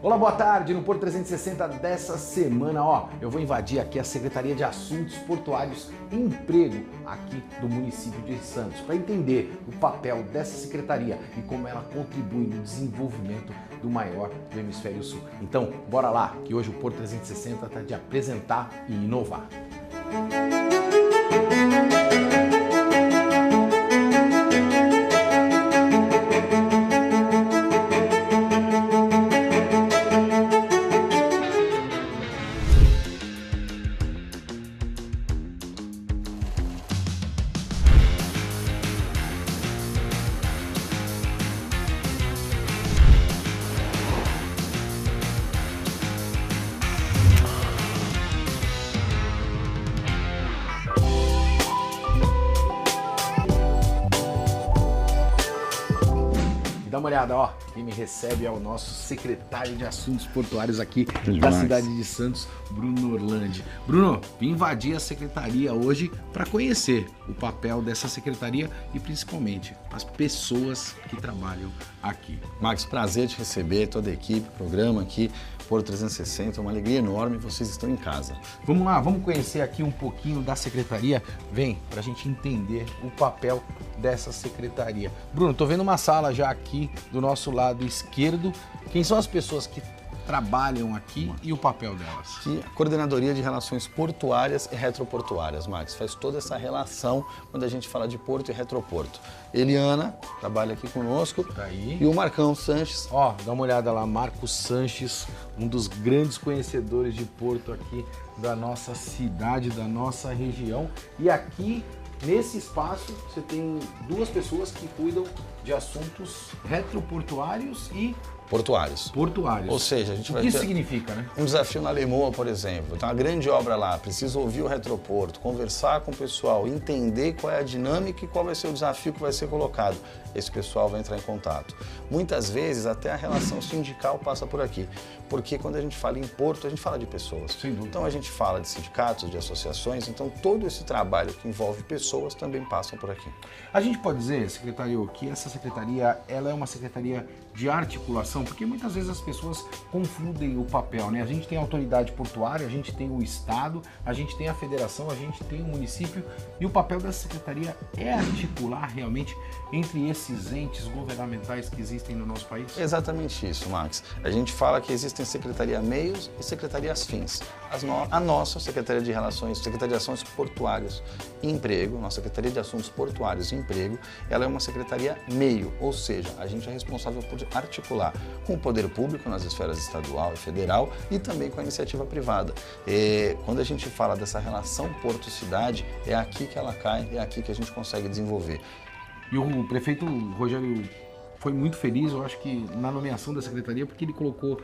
Olá, boa tarde. No Porto 360 dessa semana, eu vou invadir aqui a Secretaria de Assuntos Portuários e Emprego aqui do município de Santos para entender o papel dessa secretaria e como ela contribui no desenvolvimento do maior do Hemisfério Sul. Então, bora lá, que hoje o Porto 360 está de apresentar e inovar. Dá uma olhada, quem me recebe é o nosso secretário de Assuntos Portuários aqui da cidade de Santos, Bruno Orlandi. Bruno, vim invadir a secretaria hoje para conhecer o papel dessa secretaria e principalmente as pessoas que trabalham aqui. Max, prazer te receber, toda a equipe, programa aqui, Porto 360, uma alegria enorme, vocês estão em casa. Vamos lá, vamos conhecer aqui um pouquinho da secretaria. Vem, para a gente entender o papel dessa secretaria. Bruno, tô vendo uma sala já aqui do nosso lado esquerdo. Quem são as pessoas que trabalham aqui e o papel delas? Aqui, a Coordenadoria de Relações Portuárias e Retroportuárias, Max, faz toda essa relação quando a gente fala de porto e retroporto. Eliana trabalha aqui conosco, tá aí. E o Marcão Sanches. Dá uma olhada lá, Marcos Sanches, um dos grandes conhecedores de porto aqui da nossa cidade, da nossa região. E aqui, nesse espaço, você tem duas pessoas que cuidam de assuntos retroportuários e portuários. Ou seja, a gente vai ter... O que isso significa, né? Um desafio na Lemoa, por exemplo. Tem uma grande obra lá, precisa ouvir o retroporto, conversar com o pessoal, entender qual é a dinâmica e qual vai ser o desafio que vai ser colocado. Esse pessoal vai entrar em contato. Muitas vezes até a relação sindical passa por aqui, porque quando a gente fala em porto, a gente fala de pessoas. Sem dúvida. Então a gente fala de sindicatos, de associações, então todo esse trabalho que envolve pessoas também passa por aqui. A gente pode dizer, secretário, que essa secretaria ela é uma secretaria de articulação, porque muitas vezes as pessoas confundem o papel, né? A gente tem a autoridade portuária, a gente tem o Estado, a gente tem a federação, a gente tem o município, e o papel dessa secretaria é articular realmente entre esses entes governamentais que existem no nosso país? Exatamente isso, Max. A gente fala que existem secretaria-meios e secretarias-fins. A nossa Secretaria de Assuntos Portuários e Emprego, nossa Secretaria de Assuntos Portuários e Emprego, ela é uma secretaria-meio, ou seja, a gente é responsável por articular com o poder público nas esferas estadual e federal e também com a iniciativa privada. Quando a gente fala dessa relação porto-cidade, é aqui que ela cai, é aqui que a gente consegue desenvolver. E o prefeito Rogério foi muito feliz, eu acho que na nomeação da secretaria, porque ele colocou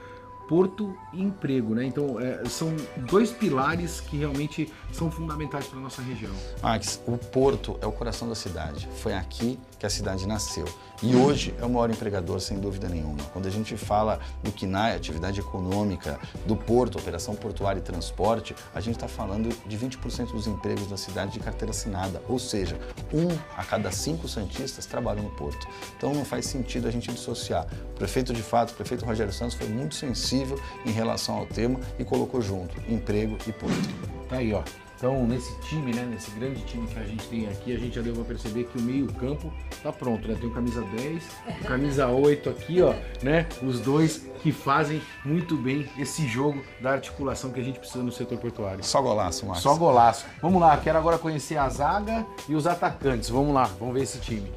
Porto e Emprego, né? Então, são dois pilares que realmente são fundamentais para a nossa região. Max, o Porto é o coração da cidade. Foi aqui que a cidade nasceu. E hoje é o maior empregador, sem dúvida nenhuma. Quando a gente fala do CNAE, atividade econômica, do Porto, operação portuária e transporte, a gente está falando de 20% dos empregos da cidade de carteira assinada. Ou seja, 1 a cada 5 santistas trabalham no Porto. Então não faz sentido a gente dissociar. O prefeito, de fato, o prefeito Rogério Santos foi muito sensível em relação ao tema e colocou junto emprego e Porto. Tá aí, Então, nesse time, né, nesse grande time que a gente tem aqui, a gente já deu para perceber que o meio-campo tá pronto, né? Tem o camisa 10, o camisa 8 aqui, né? Os dois que fazem muito bem esse jogo da articulação que a gente precisa no setor portuário. Só golaço, Marcos. Só golaço. Vamos lá, quero agora conhecer a zaga e os atacantes. Vamos lá, vamos ver esse time.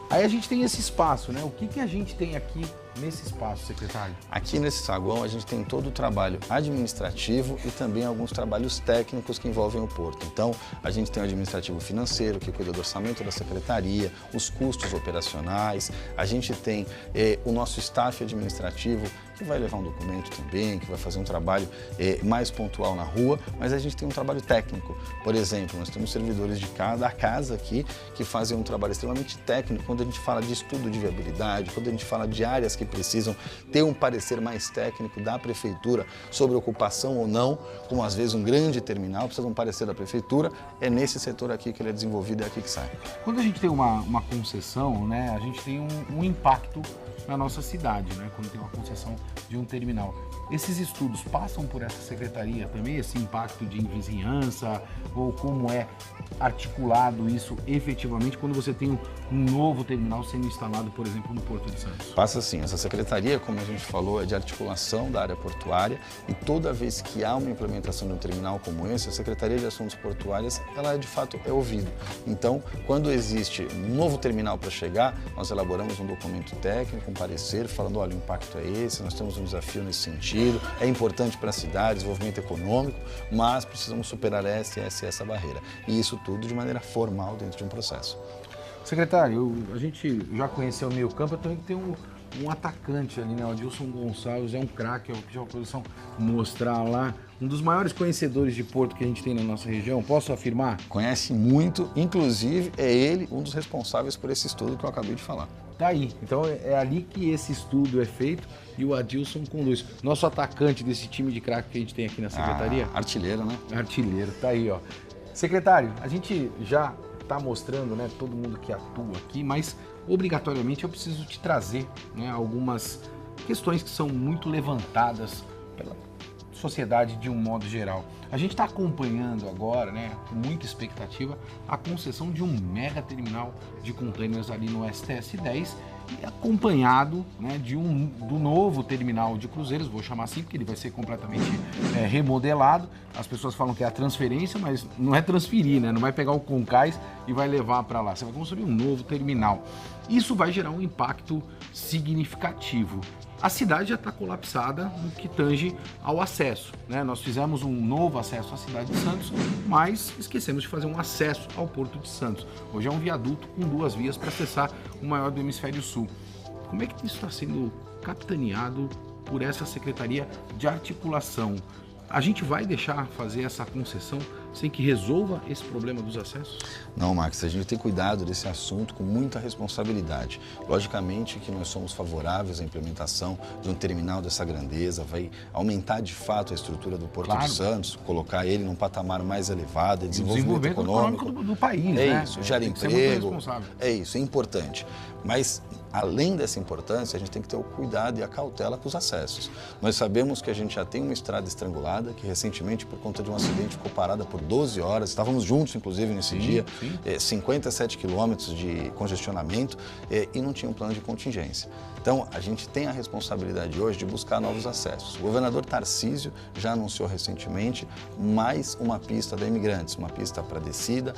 Aí a gente tem esse espaço, né? O que a gente tem aqui nesse espaço, secretário? Aqui nesse saguão a gente tem todo o trabalho administrativo e também alguns trabalhos técnicos que envolvem o Porto. Então, a gente tem o administrativo financeiro, que cuida do orçamento da secretaria, os custos operacionais, a gente tem o nosso staff administrativo, que vai levar um documento também, que vai fazer um trabalho mais pontual na rua, mas a gente tem um trabalho técnico. Por exemplo, nós temos servidores de cada casa aqui que fazem um trabalho extremamente técnico quando a gente fala de estudo de viabilidade, quando a gente fala de áreas que que precisam ter um parecer mais técnico da prefeitura sobre ocupação ou não, como às vezes um grande terminal precisa de um parecer da prefeitura, é nesse setor aqui que ele é desenvolvido e é aqui que sai. Quando a gente tem uma concessão, né, a gente tem um impacto na nossa cidade, né, quando tem uma concessão de um terminal. Esses estudos passam por essa secretaria também, esse impacto de vizinhança, ou como é articulado isso efetivamente quando você tem um novo terminal sendo instalado, por exemplo, no Porto de Santos? Passa sim, essa secretaria, como a gente falou, é de articulação da área portuária e toda vez que há uma implementação de um terminal como esse, a Secretaria de Assuntos Portuários, ela de fato é ouvida. Então, quando existe um novo terminal para chegar, nós elaboramos um documento técnico, um parecer, falando, olha, o impacto é esse, nós temos um desafio nesse sentido, é importante para a cidade, desenvolvimento econômico, mas precisamos superar essa barreira. E isso tudo de maneira formal dentro de um processo. Secretário, a gente já conheceu o meio campo, eu também tenho um atacante ali, né? O Adilson Gonçalves é um craque, é o que já a produção mostrar lá. Um dos maiores conhecedores de Porto que a gente tem na nossa região, posso afirmar? Conhece muito, inclusive é ele um dos responsáveis por esse estudo que eu acabei de falar. Tá aí, então é ali que esse estudo é feito e o Adilson conduz. Nosso atacante desse time de craque que a gente tem aqui na secretaria. Artilheiro, né? Artilheiro, tá aí, ó. Secretário, a gente já está mostrando, né, todo mundo que atua aqui, mas obrigatoriamente eu preciso te trazer, né, algumas questões que são muito levantadas pela sociedade de um modo geral. A gente está acompanhando agora, né, com muita expectativa, a concessão de um mega terminal de containers ali no STS-10 e acompanhado, né, do novo terminal de cruzeiros, vou chamar assim porque ele vai ser completamente remodelado. As pessoas falam que é a transferência, mas não é transferir, né? Não vai pegar o Concais e vai levar para lá. Você vai construir um novo terminal. Isso vai gerar um impacto significativo. A cidade já está colapsada no que tange ao acesso, né? Nós fizemos um novo acesso à cidade de Santos, mas esquecemos de fazer um acesso ao Porto de Santos. Hoje é um viaduto com 2 vias para acessar o maior do hemisfério sul. Como é que isso está sendo capitaneado por essa Secretaria de Articulação? A gente vai deixar fazer essa concessão sem que resolva esse problema dos acessos? Não, Max, a gente tem cuidado desse assunto com muita responsabilidade. Logicamente que nós somos favoráveis à implementação de um terminal dessa grandeza, vai aumentar de fato a estrutura do Porto de Santos, colocar ele num patamar mais elevado, desenvolvimento econômico do país, é né? Isso, gera emprego, é isso, é importante. Mas, além dessa importância, a gente tem que ter o cuidado e a cautela com os acessos. Nós sabemos que a gente já tem uma estrada estrangulada, que recentemente, por conta de um acidente, ficou parada por 12 horas. Estávamos juntos, inclusive, nesse dia. 57 quilômetros de congestionamento e não tinha um plano de contingência. Então, a gente tem a responsabilidade hoje de buscar novos acessos. O governador Tarcísio já anunciou recentemente mais uma pista da Imigrantes, uma pista para descida,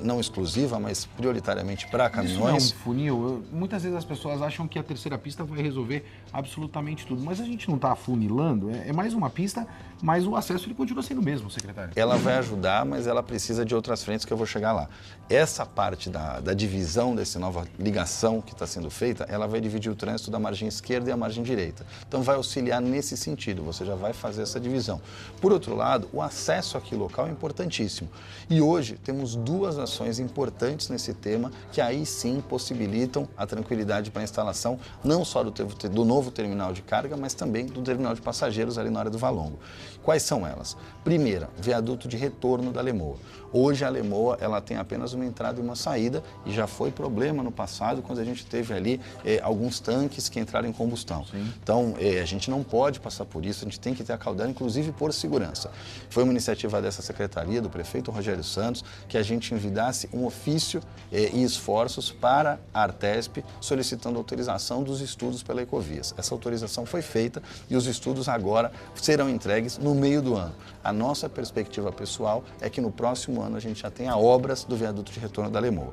não exclusiva, mas prioritariamente para caminhões. Isso não é um funil. Muitas vezes as pessoas acham que a terceira pista vai resolver absolutamente tudo, mas a gente não está afunilando, é mais uma pista, mas o acesso ele continua sendo o mesmo, secretário. Ela vai ajudar, mas ela precisa de outras frentes que eu vou chegar lá. Essa parte da divisão dessa nova ligação que está sendo feita, ela vai dividir o trânsito da margem esquerda e a margem direita. Então vai auxiliar nesse sentido, você já vai fazer essa divisão. Por outro lado, o acesso aqui local é importantíssimo. E hoje temos 2 ações importantes nesse tema que aí sim possibilitam a tranquilidade para a instalação não só do novo terminal de carga, mas também do terminal de passageiros ali na área do Valongo. Quais são elas? Primeira, viaduto de retorno da Lemoa. Hoje a Lemoa ela tem apenas uma entrada e uma saída e já foi problema no passado quando a gente teve ali alguns tanques que entraram em combustão. Sim. Então a gente não pode passar por isso, a gente tem que ter a cautela, inclusive por segurança. Foi uma iniciativa dessa secretaria, do prefeito Rogério Santos, que a gente envidasse um ofício e esforços para a Artesp solicitando autorização dos estudos pela Ecovias. Essa autorização foi feita e os estudos agora serão entregues no meio do ano. A nossa perspectiva pessoal é que no próximo ano a gente já tenha obras do viaduto de retorno da Lemoa.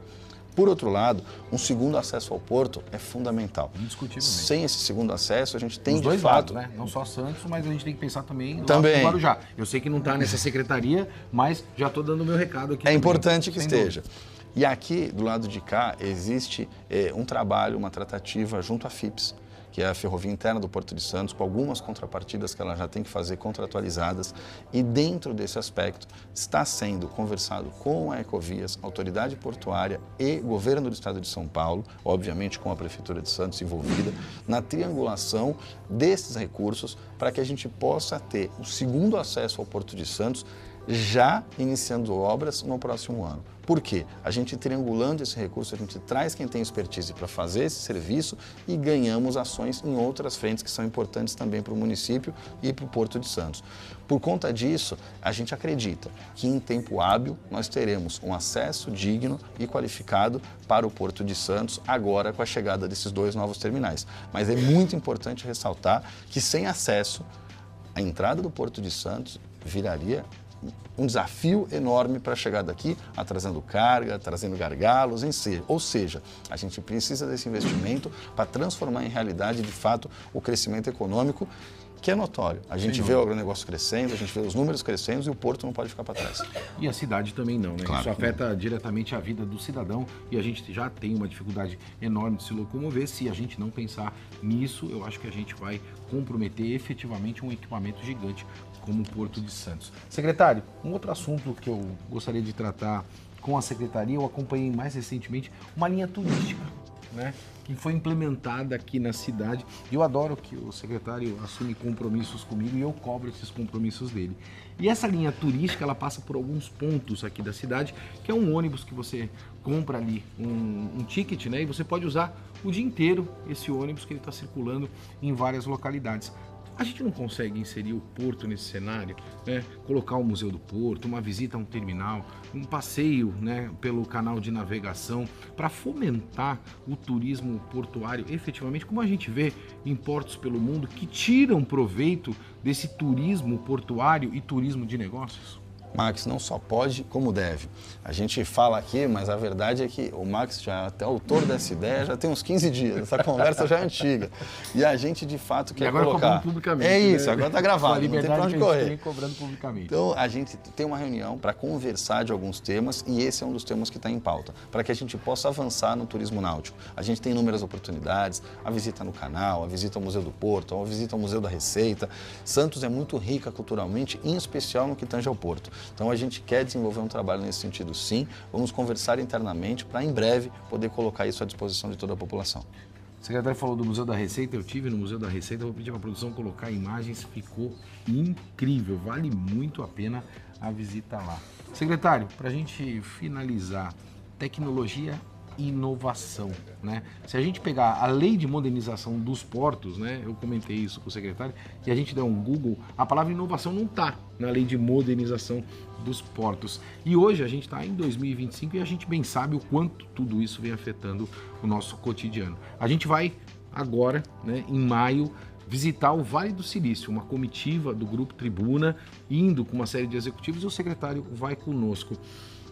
Por outro lado, um segundo acesso ao porto é fundamental. Indiscutivelmente. Sem esse segundo acesso, a gente tem os dois de fato... lados, né? Não só Santos, mas a gente tem que pensar também no Guarujá. Eu sei que não está nessa secretaria, mas já estou dando o meu recado aqui. É importante que esteja. E aqui, do lado de cá, existe um trabalho, uma tratativa junto à FIPS, que é a ferrovia interna do Porto de Santos, com algumas contrapartidas que ela já tem que fazer contratualizadas, e dentro desse aspecto está sendo conversado com a Ecovias, autoridade portuária e governo do estado de São Paulo, obviamente com a Prefeitura de Santos envolvida, na triangulação desses recursos para que a gente possa ter o segundo acesso ao Porto de Santos já iniciando obras no próximo ano. Por quê? A gente triangulando esse recurso, a gente traz quem tem expertise para fazer esse serviço e ganhamos ações em outras frentes que são importantes também para o município e para o Porto de Santos. Por conta disso, a gente acredita que em tempo hábil nós teremos um acesso digno e qualificado para o Porto de Santos, agora com a chegada desses 2 novos terminais. Mas é muito importante ressaltar que sem acesso, a entrada do Porto de Santos viraria um desafio enorme para chegar daqui, atrasando carga, trazendo gargalos, ou seja, a gente precisa desse investimento para transformar em realidade, de fato, o crescimento econômico, que é notório. A gente vê o agronegócio crescendo, a gente vê os números crescendo e o Porto não pode ficar para trás. E a cidade também não, né? Claro. Isso afeta diretamente a vida do cidadão e a gente já tem uma dificuldade enorme de se locomover. Se a gente não pensar nisso, eu acho que a gente vai comprometer efetivamente um equipamento gigante como o Porto de Santos. Secretário, um outro assunto que eu gostaria de tratar com a Secretaria, eu acompanhei mais recentemente uma linha turística, né, que foi implementada aqui na cidade. Eu adoro que o secretário assume compromissos comigo e eu cobro esses compromissos dele. E essa linha turística, ela passa por alguns pontos aqui da cidade, que é um ônibus que você compra ali um ticket, né, e você pode usar o dia inteiro esse ônibus que ele está circulando em várias localidades. A gente não consegue inserir o Porto nesse cenário, né? Colocar o Museu do Porto, uma visita a um terminal, um passeio, né, pelo canal de navegação, para fomentar o turismo portuário efetivamente, como a gente vê em portos pelo mundo que tiram proveito desse turismo portuário e turismo de negócios? Max, não só pode, como deve. A gente fala aqui, mas a verdade é que o Max já é até autor dessa ideia, já tem uns 15 dias, essa conversa já é antiga. E a gente, de fato, quer agora colocar... cobrando publicamente. É isso, né? agora está gravado, não tem para onde correr. Cobrando publicamente. Então, a gente tem uma reunião para conversar de alguns temas e esse é um dos temas que está em pauta, para que a gente possa avançar no turismo náutico. A gente tem inúmeras oportunidades, a visita no canal, a visita ao Museu do Porto, a visita ao Museu da Receita. Santos é muito rica culturalmente, em especial no que tange ao Porto. Então, a gente quer desenvolver um trabalho nesse sentido, sim. Vamos conversar internamente para, em breve, poder colocar isso à disposição de toda a população. O secretário falou do Museu da Receita, eu tive no Museu da Receita, vou pedir para a produção colocar imagens, ficou incrível, vale muito a pena a visita lá. Secretário, para a gente finalizar, tecnologia e inovação, né? Se a gente pegar a lei de modernização dos portos, né? Eu comentei isso com o secretário, e a gente der um Google, a palavra inovação não está na lei de modernização dos portos. E hoje a gente está em 2025 e a gente bem sabe o quanto tudo isso vem afetando o nosso cotidiano. A gente vai agora, né, em maio, visitar o Vale do Silício, uma comitiva do Grupo Tribuna, indo com uma série de executivos, e o secretário vai conosco.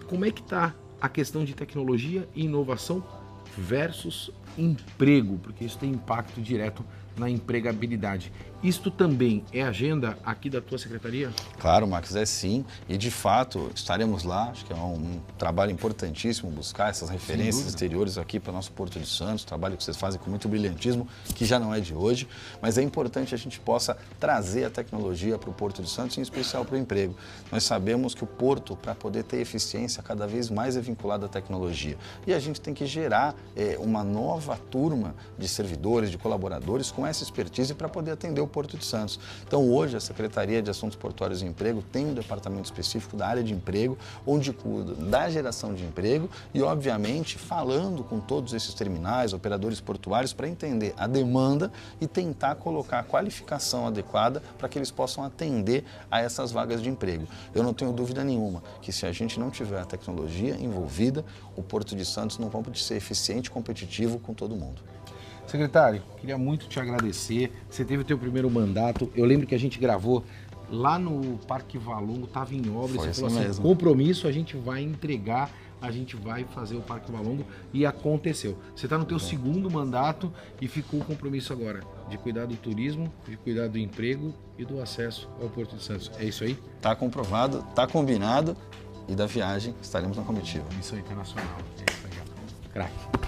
Como é que está a questão de tecnologia e inovação versus emprego, porque isso tem impacto direto na empregabilidade. Isto também é agenda aqui da tua secretaria? Claro, Max, é sim. E de fato estaremos lá. Acho que é um trabalho importantíssimo buscar essas referências exteriores aqui para o nosso Porto de Santos. Trabalho que vocês fazem com muito brilhantismo, que já não é de hoje. Mas é importante a gente possa trazer a tecnologia para o Porto de Santos, em especial para o emprego. Nós sabemos que o Porto, para poder ter eficiência, cada vez mais é vinculado à tecnologia. E a gente tem que gerar uma nova turma de servidores, de colaboradores com essa expertise para poder atender o Porto de Santos. Então hoje a Secretaria de Assuntos Portuários e Emprego tem um departamento específico da área de emprego, onde cuida da geração de emprego e obviamente falando com todos esses terminais, operadores portuários para entender a demanda e tentar colocar a qualificação adequada para que eles possam atender a essas vagas de emprego. Eu não tenho dúvida nenhuma que se a gente não tiver a tecnologia envolvida, o Porto de Santos não vai ser eficiente e competitivo com todo mundo. Secretário, queria muito te agradecer. Você teve o teu primeiro mandato. Eu lembro que a gente gravou lá no Parque Valongo, estava em obra. Foi você falou assim, mesmo. Compromisso, a gente vai entregar, a gente vai fazer o Parque Valongo e aconteceu. Você está no teu segundo mandato e ficou o compromisso agora de cuidar do turismo, de cuidar do emprego e do acesso ao Porto de Santos. É isso aí? Está comprovado, está combinado e da viagem estaremos na comitiva. Missão internacional. É isso aí, craque.